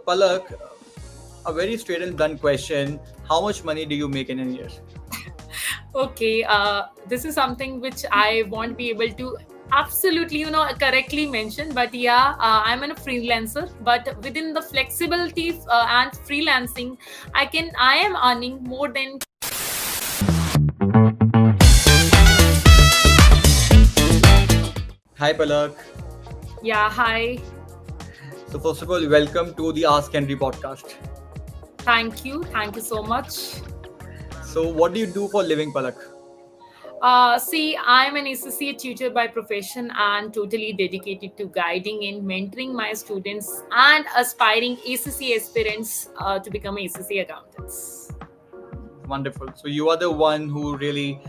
Palak, a very straight and blunt question. How much money do you make in a year? Okay, this is something which I won't be able to absolutely, correctly mention. But yeah, I'm a freelancer. But within the flexibility and freelancing, I am earning more than. Hi, Palak. Yeah, hi. So, first of all, welcome to the Ask Henry podcast. Thank you so much. So, what do you do for a living, Palak? See, I'm an associate tutor by profession and totally dedicated to guiding and mentoring my students and aspiring ACC aspirants to become ACC accountants. Wonderful. So, you are the one who really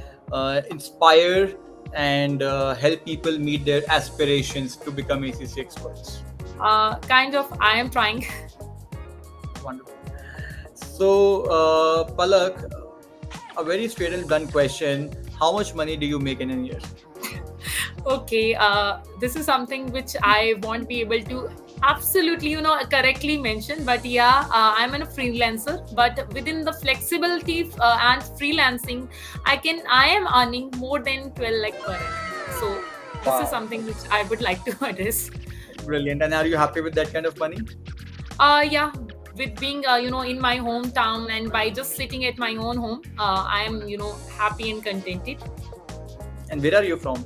inspire and help people meet their aspirations to become ACC experts. Kind of, I am trying. Wonderful. Palak, a very straight and blunt question. How much money do you make in a year? Okay, this is something which I won't be able to absolutely, correctly mention. But yeah, I'm a freelancer. But within the flexibility and freelancing, I am earning more than 12 lakh per annum. So this is Wow. something which I would like to address. Brilliant. And are you happy with that kind of money? Yeah, with being in my hometown and by just sitting at my own home, I am happy and contented. And where are you from?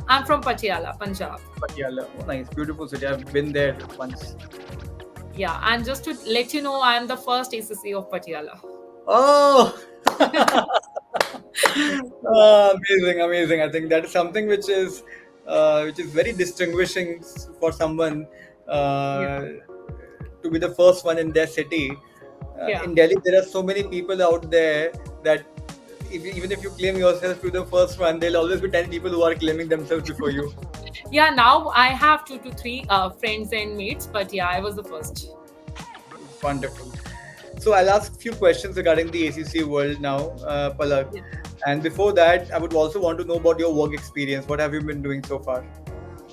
I'm from Patiala, Punjab. Patiala. Oh, nice. Beautiful city. I've been there once. Yeah, and just to let you know, I am the first ACC of Patiala. Oh! Ah, amazing, amazing. I think that is something which is very distinguishing for someone Yeah, uh, to be the first one in their city. yeah, In Delhi, there are so many people out there that even if you claim yourself to be the first one, there'll always be 10 people who are claiming themselves before you. yeah. Now I have two to three friends and mates, but yeah, I was the first. Wonderful. So I'll ask a few questions regarding the ACC world now, Palak. Yeah. And before that, I would also want to know about your work experience. What have you been doing so far?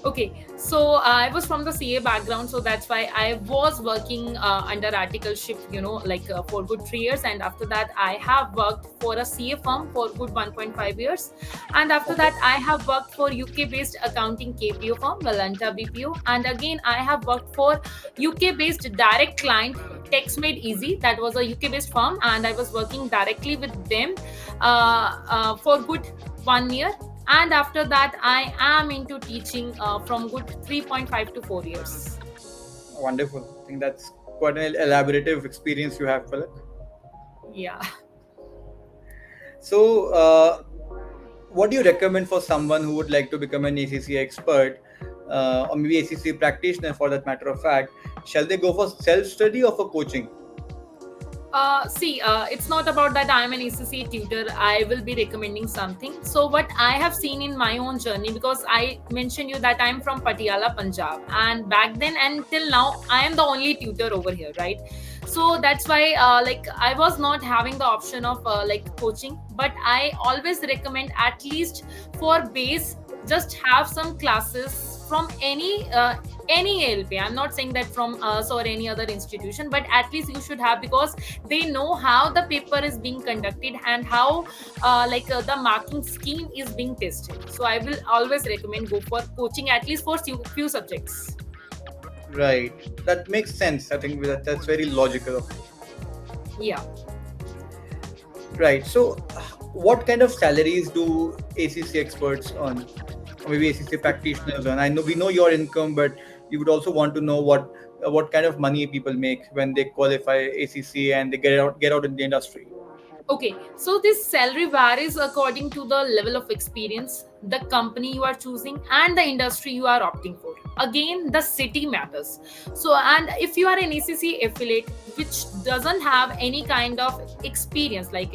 Okay, so I was from the CA background, so that's why I was working under articleship, like for good 3 years. And after that, I have worked for a CA firm for good 1.5 years. And after Okay. that, I have worked for UK based accounting KPO firm, Valanta BPO. And again, I have worked for UK based direct client, TextMade Easy. That was a UK based firm, and I was working directly with them for good 1 year. And after that, I am into teaching from good 3.5 to 4 years. Wonderful. I think that's quite an elaborative experience you have, Palak. Yeah. So, what do you recommend for someone who would like to become an ACC expert or maybe ACC practitioner for that matter of fact? Shall they go for self study or for coaching? See, it's not about that I'm an ECC tutor. I will be recommending something. So, what I have seen in my own journey, because I mentioned you that I'm from Patiala, Punjab, and back then until now, I am the only tutor over here, right? So that's why, like, I was not having the option of like coaching, but I always recommend at least for base, just have some classes from any ALP. I'm not saying that from us or any other institution, but at least you should have, because they know how the paper is being conducted and how the marking scheme is being tested. So I will always recommend go for coaching at least for few subjects. Right. That makes sense. I think that's very logical of you. Yeah. Right. So, what kind of salaries do ACC experts earn, or maybe ACC practitioners earn? I know we know your income, but you would also want to know what kind of money people make when they qualify ACC and they get out in the industry. Okay, so this salary varies according to the level of experience, the company you are choosing, and the industry you are opting for. Again, the city matters. So, and if you are an ACC affiliate which doesn't have any kind of experience, like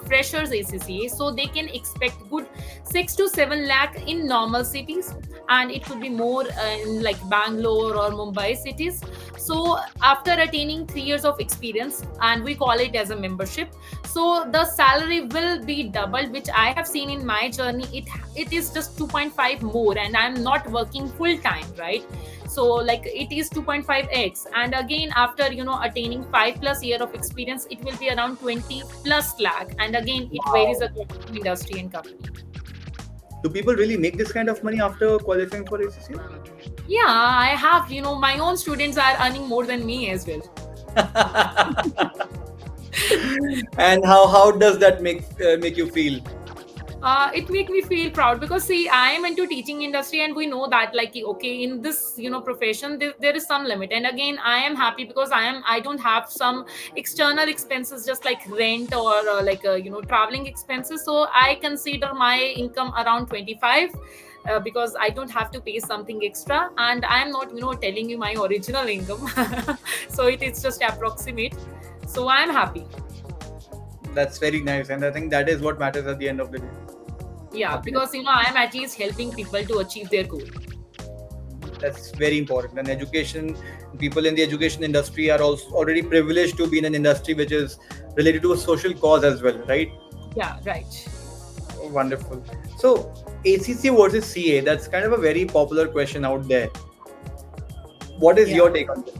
freshers ACCA, so they can expect good 6 to 7 lakh in normal cities, and it could be more in like Bangalore or Mumbai cities. So, after attaining 3 years of experience, and we call it as a membership, so the salary will be doubled, which I have seen in my journey. It is just 2.5 more, and I'm not working full time, right? So like it is 2.5x, and again after attaining 5 plus year of experience, it will be around 20 plus lakh, and again it varies Wow. according to industry and company. Do people really make this kind of money after qualifying for ACCA? Yeah, I have, my own students are earning more than me as well. And how does that make you feel? It make me feel proud because see, I am into teaching industry, and we know that like okay, in this profession, there is some limit. And again, I am happy because I don't have some external expenses just like rent or like traveling expenses. So I consider my income around 25. Because I don't have to pay something extra, and I am not telling you my original income. So it is just approximate. So I am happy. That's very nice, and I think that is what matters at the end of the day. Yeah, Happiness. because I am at least helping people to achieve their goal. That's very important. And education, people in the education industry are also already privileged to be in an industry which is related to a social cause as well, right? Yeah, right. Wonderful. So, ACC versus CA, that's kind of a very popular question out there. What is Yeah. your take on this?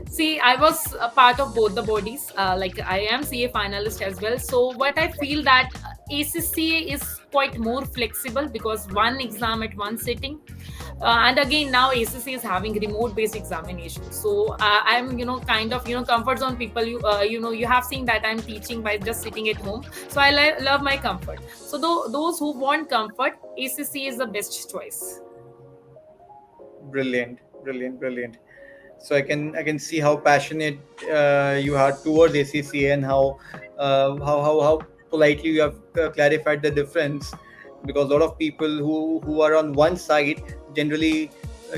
See, I was a part of both the bodies. Like I am CA finalist as well. So what I feel that ACCA is quite more flexible because one exam at one sitting. And again, now ACC is having remote-based examination. So I'm, kind of, comfort zone people. You have seen that I'm teaching by just sitting at home. So I love my comfort. So those who want comfort, ACC is the best choice. Brilliant, brilliant, brilliant. So I can see how passionate you are towards ACCA, and how politely you have clarified the difference, because a lot of people who are on one side generally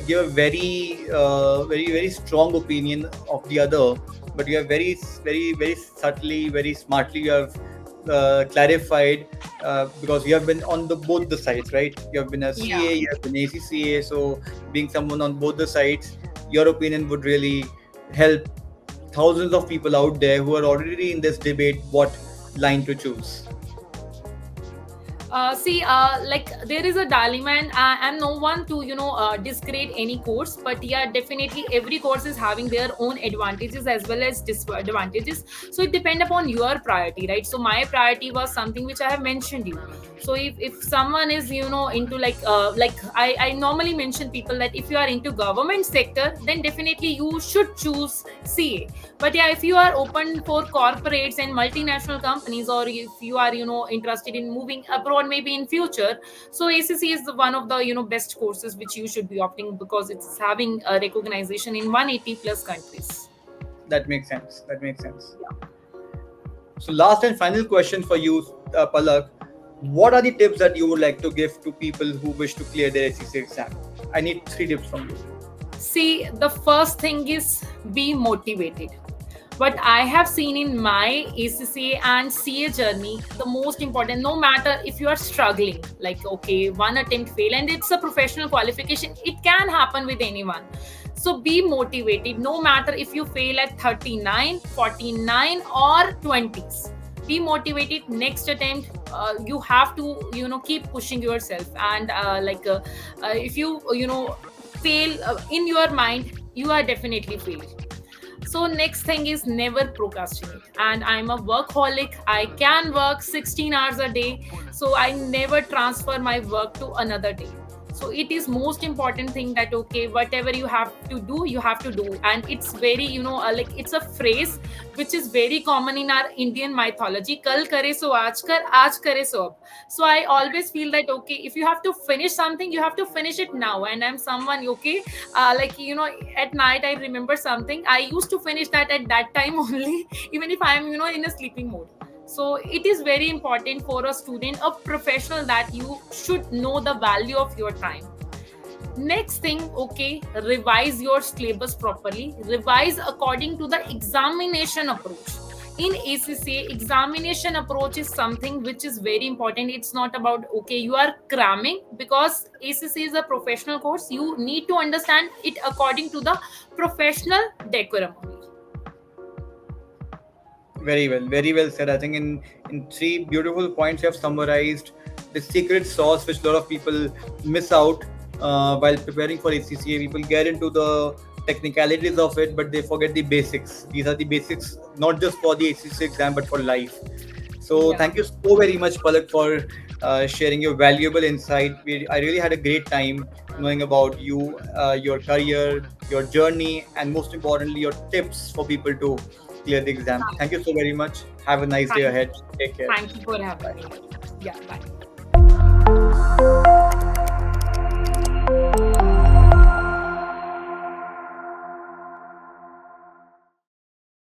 give a very strong opinion of the other, but you have very subtly, very smartly, you have clarified, because you have been on the both the sides, right? You have been a Yeah. CA, you have been ACCA, so being someone on both the sides, your opinion would really help thousands of people out there who are already in this debate what line to choose. See, like there is a dilemma, and I'm no one to disgrade any course, but yeah, definitely every course is having their own advantages as well as disadvantages. So it depends upon your priority, right? So my priority was something which I have mentioned you. So if someone is into like I normally mention people that if you are into government sector, then definitely you should choose CA. But yeah, if you are open for corporates and multinational companies, or if you are interested in moving abroad maybe in future, so ACC is one of the best courses which you should be opting, because it's having a recognition in 180 plus countries. That makes sense. That makes sense. So, last and final question for you, Palak. What are the tips that you would like to give to people who wish to clear their SEC exam? I need 3 tips from you. See, the first thing is be motivated. What I have seen in my ACCA and CA journey, the most important, no matter if you are struggling, like, okay, one attempt fail, and it's a professional qualification, it can happen with anyone. So be motivated, no matter if you fail at 39, 49, or 20s. Be motivated. Next attempt, you have to, keep pushing yourself. And if you, fail in your mind, you are definitely failed. So next thing is never procrastinate. And I'm a workaholic. I can work 16 hours a day. So I never transfer my work to another day. So it is most important thing that okay, whatever you have to do, you have to do. And it's very, like it's a phrase which is very common in our Indian mythology. Kal kare so aaj kare so ab. So I always feel that okay, if you have to finish something, you have to finish it now. And I'm someone okay, like at night I remember something, I used to finish that at that time only, even if I'm in a sleeping mode. So it is very important for a student, a professional, that you should know the value of your time. Next thing, okay, revise your syllabus properly. Revise according to the examination approach. In ACCA, examination approach is something which is very important. It's not about okay, you are cramming, because ACCA is a professional course. You need to understand it according to the professional decorum only. Very well said. I think in 3 beautiful points you have summarized the secret sauce which a lot of people miss out while preparing for ACCA, people get into the technicalities of it, but they forget the basics. These are the basics, not just for the ACCA exam, but for life. So Yeah. thank you so very much, Palak, for sharing your valuable insight. I really had a great time knowing about you, your career, your journey, and most importantly, your tips for people to clear the exam. Thank you so very much. Have a nice day Thank, ahead. Take care. thank you for having me. Bye. Yeah, bye.